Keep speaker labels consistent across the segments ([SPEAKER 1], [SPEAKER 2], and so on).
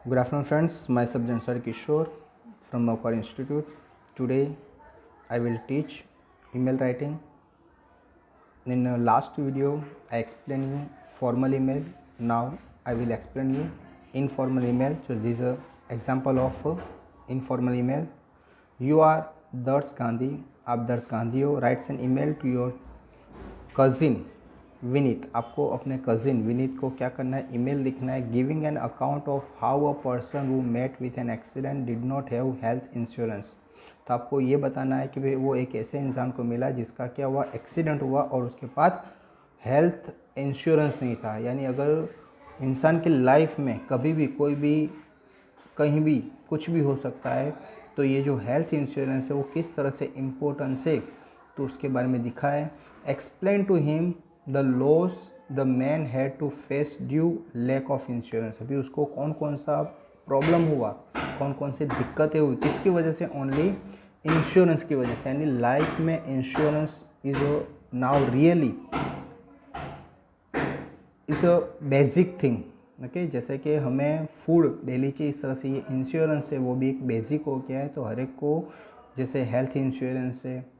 [SPEAKER 1] Good afternoon, friends. Myself Janswar Kishore from Naukar Institute. Today, I will teach email writing. In the last video, I explained you formal email. Now, I will explain you informal email. So, this is an example of informal email. You are Dars Gandhi. आप दर्श गांधी हो. Writes an email to your cousin Vineet. आपको अपने cousin Vineet को क्या करना है, email लिखना है. Giving an account of how a person who met with an accident did not have health insurance. तो आपको ये बताना है कि भाई वो एक ऐसे इंसान को मिला जिसका क्या हुआ, एक्सीडेंट हुआ और उसके पास हेल्थ इंश्योरेंस नहीं था. यानी अगर इंसान की लाइफ में कभी भी कोई भी कहीं भी कुछ भी हो सकता है, तो ये जो हेल्थ इंश्योरेंस है वो किस तरह से इम्पोर्टेंस है तो उसके बारे में दिखा है. Explain to him the loss the man had to face due lack of insurance. अभी उसको कौन कौन सा प्रॉब्लम हुआ, कौन कौन सी दिक्कतें हुई, किसकी वजह से, ओनली इंश्योरेंस की वजह से. यानी लाइफ में insurance is now really is a basic thing. Okay, जैसे कि हमें फूड डेली चाहिए, इस तरह से ये इंश्योरेंस है वो भी एक बेसिक हो गया है. तो हर एक को जैसे हेल्थ इंश्योरेंस है,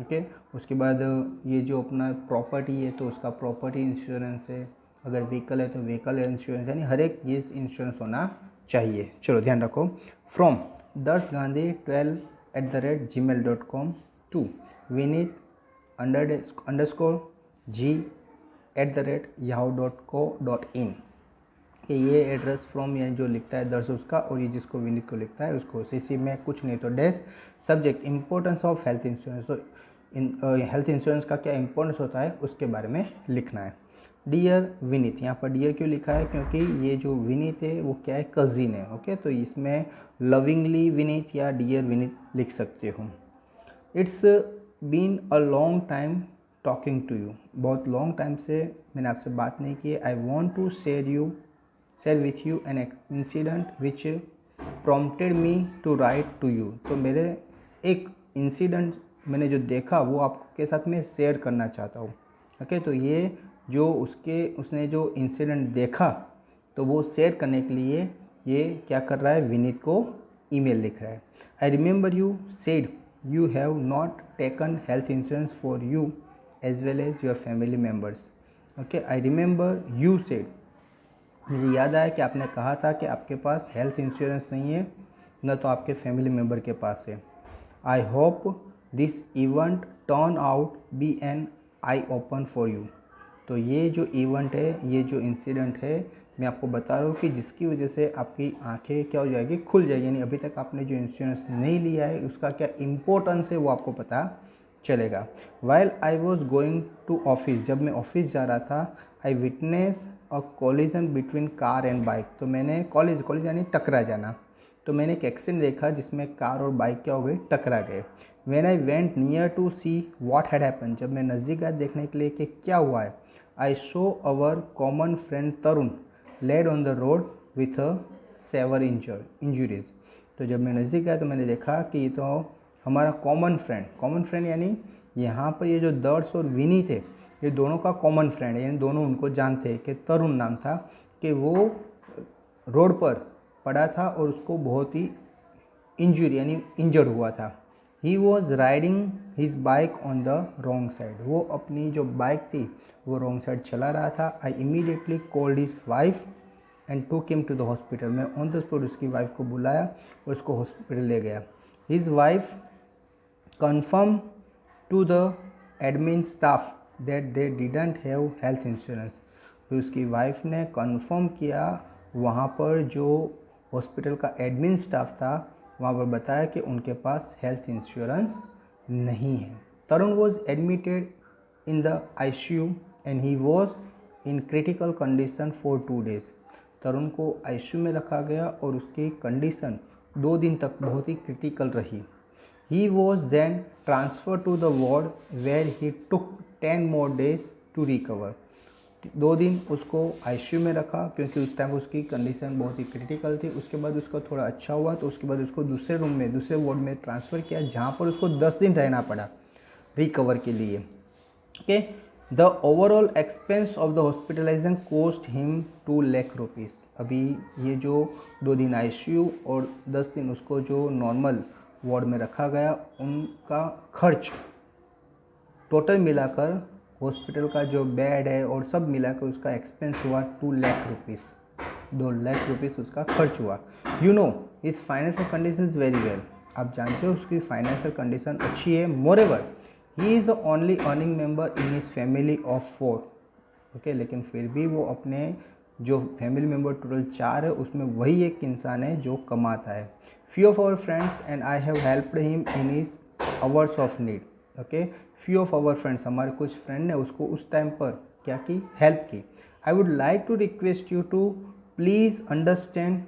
[SPEAKER 1] ओके, उसके बाद ये जो अपना प्रॉपर्टी है तो उसका प्रॉपर्टी इंश्योरेंस है, अगर व्हीकल है तो व्हीकल इंश्योरेंस. यानी हर एक ये इंश्योरेंस होना चाहिए. चलो ध्यान रखो. फ्रॉम दर्श Gandhi 12@gmail.com to Vineet _g@yahoo.co.in. कि ये एड्रेस फ्रॉम यानी जो लिखता है दर्श उसका, और ये जिसको विनीत को लिखता है उसको. सीसी में कुछ नहीं तो dash. Subject importance of health insurance. तो हेल्थ इंश्योरेंस का क्या इंपॉर्टेंस होता है उसके बारे में लिखना है. डियर विनीत, यहाँ पर डियर क्यों लिखा है, क्योंकि ये जो विनीत है वो क्या है, कज़िन है. ओके, तो इसमें लविंगली विनीत या डियर विनीत लिख सकते हो. It's been a long time talking to you. बहुत लॉन्ग टाइम से मैंने आपसे बात नहीं की. I want to share with you an incident which prompted me to write to you. तो मेरे एक इंसिडेंट मैंने जो देखा वो आपके साथ में शेयर करना चाहता हूँ. ओके, तो ये जो उसने जो इंसिडेंट देखा तो वो शेयर करने के लिए ये क्या कर रहा है, विनीत को ईमेल लिख रहा है. I remember you said you have not taken health insurance for you as well as your family members. Okay, I remember you said, मुझे याद आया कि आपने कहा था कि आपके पास हेल्थ इंश्योरेंस नहीं है, न तो आपके फैमिली मेम्बर के पास है. I hope this event turn out be an eye open for you. तो ये जो इवेंट है, ये जो इंसिडेंट है, मैं आपको बता रहा हूँ कि जिसकी वजह से आपकी आंखें क्या हो जाएगी, खुल जाएगी. यानी अभी तक आपने जो इंश्योरेंस नहीं लिया है उसका क्या इम्पोर्टेंस है वो आपको पता चलेगा. While I was going to office, जब मैं ऑफिस जा रहा था, I witness a collision between car and bike. तो मैंने कॉलेज यानी टकरा जाना. तो मैंने एक एक्सीडेंट देखा जिसमें कार और बाइक क्या हो गई, टकरा गए. When I went near to see what had happen, जब मैं नज़दीक गया देखने के लिए कि क्या हुआ है, I saw our common friend Tarun led on the road with a severe injuries. तो जब मैं नज़दीक गया तो मैंने देखा कि ये तो हमारा कॉमन फ्रेंड यानी यहाँ पर ये जो दर्श और विनीत है ये दोनों का कॉमन फ्रेंड है. यानी दोनों उनको जानते हैं कि तरुण नाम था, कि वो रोड पर पड़ा था और उसको बहुत ही इंजरी यानी इंजर्ड हुआ था. He was riding his bike on the wrong side. वो अपनी जो बाइक थी वो रॉन्ग साइड चला रहा था. I immediately called his wife and took him to the hospital. मैं ऑन द स्पॉट उसकी वाइफ को बुलाया और उसको हॉस्पिटल ले गया. His wife confirm to the admin staff that they didn't have health insurance. फिर उसकी वाइफ ने कन्फर्म किया वहाँ पर जो हॉस्पिटल का एडमिन स्टाफ था वहाँ पर बताया कि उनके पास हेल्थ इंश्योरेंस नहीं है. Tarun was admitted in the ICU and he was in critical condition for 2 days. Tarun को ICU में रखा गया और उसकी कंडीशन 2 दिन तक बहुत ही क्रिटिकल रही. He was then transfer to the ward where he took 10 more days to recover. 2 दिन उसको ICU में रखा क्योंकि उस टाइम उसकी कंडीशन बहुत ही क्रिटिकल थी. उसके बाद उसका थोड़ा अच्छा हुआ तो उसके बाद उसको दूसरे रूम में, दूसरे वार्ड में ट्रांसफ़र किया, जहाँ पर उसको 10 दिन रहना पड़ा रिकवर के लिए. Okay, the overall expense of the hospitalization cost him 2 lakh rupees. अभी ये जो 2 दिन आईसीयू और 10 दिन उसको जो नॉर्मल वार्ड में रखा गया, उनका खर्च टोटल मिलाकर हॉस्पिटल का जो बेड है और सब मिलाकर उसका एक्सपेंस हुआ 2 लाख रुपीज़। 2 लाख रुपीज़ उसका खर्च हुआ। You know his financial condition is very well. आप जानते हो उसकी फाइनेंशियल कंडीशन अच्छी है। Moreover he is the only earning member in his family of 4। Okay, लेकिन फिर भी वो अपने जो फैमिली मेंबर टोटल 4 है उसमें वही एक इंसान है जो कमाता है। Few of our friends and I have helped him in his hours of need. Okay, few of our friends, हमारे कुछ फ्रेंड ने उसको उस टाइम पर क्या की, हेल्प की। I would like to request you to please understand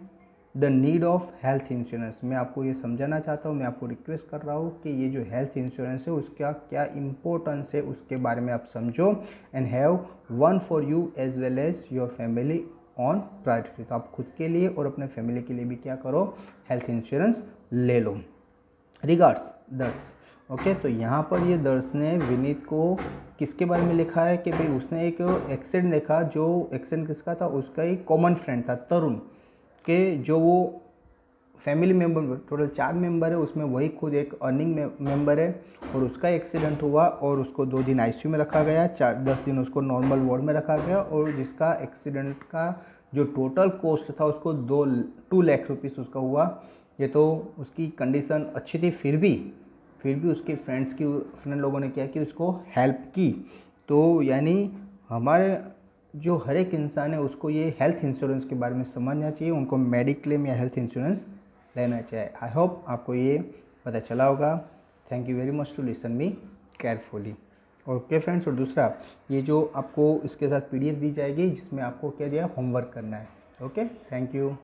[SPEAKER 1] the need of health insurance. मैं आपको ये समझाना चाहता हूँ, मैं आपको रिक्वेस्ट कर रहा हूँ कि ये जो हेल्थ इंश्योरेंस है उसका क्या इम्पोर्टेंस है उसके बारे में आप समझो, and have one for you as well as your family on priority. तो आप खुद के लिए और अपने फैमिली के लिए भी क्या करो, हेल्थ इंश्योरेंस ले लो। रिगार्ड्स दर्श। ओके, तो यहाँ पर ये दर्श ने विनीत को किसके बारे में लिखा है कि भाई उसने एक एक्सीडेंट देखा, जो एक्सीडेंट किसका था, उसका एक कॉमन फ्रेंड था तरुण के, जो वो फैमिली मेम्बर टोटल 4 मेंबर है उसमें वही खुद एक अर्निंग मेंबर है, और उसका एक्सीडेंट हुआ और उसको 2 दिन आईसीयू में रखा गया, 10 दिन उसको नॉर्मल वार्ड में रखा गया, और जिसका एक्सीडेंट का जो टोटल कॉस्ट था उसको 2 लाख रुपीज़ उसका हुआ। ये तो उसकी कंडीशन अच्छी थी, फिर भी उसके फ्रेंड लोगों ने क्या कि उसको हेल्प की। तो यानी हमारे जो हर एक इंसान है उसको ये हेल्थ इंश्योरेंस के बारे में समझना चाहिए, उनको मेडिक्लेम या हेल्थ इंश्योरेंस लेना चाहिए। आई होप आपको ये पता चला होगा। Thank you very much to listen me carefully. Okay friends, और दूसरा ये जो आपको इसके साथ पीडीएफ दी जाएगी जिसमें आपको क्या दिया, होमवर्क करना है। Okay, thank you.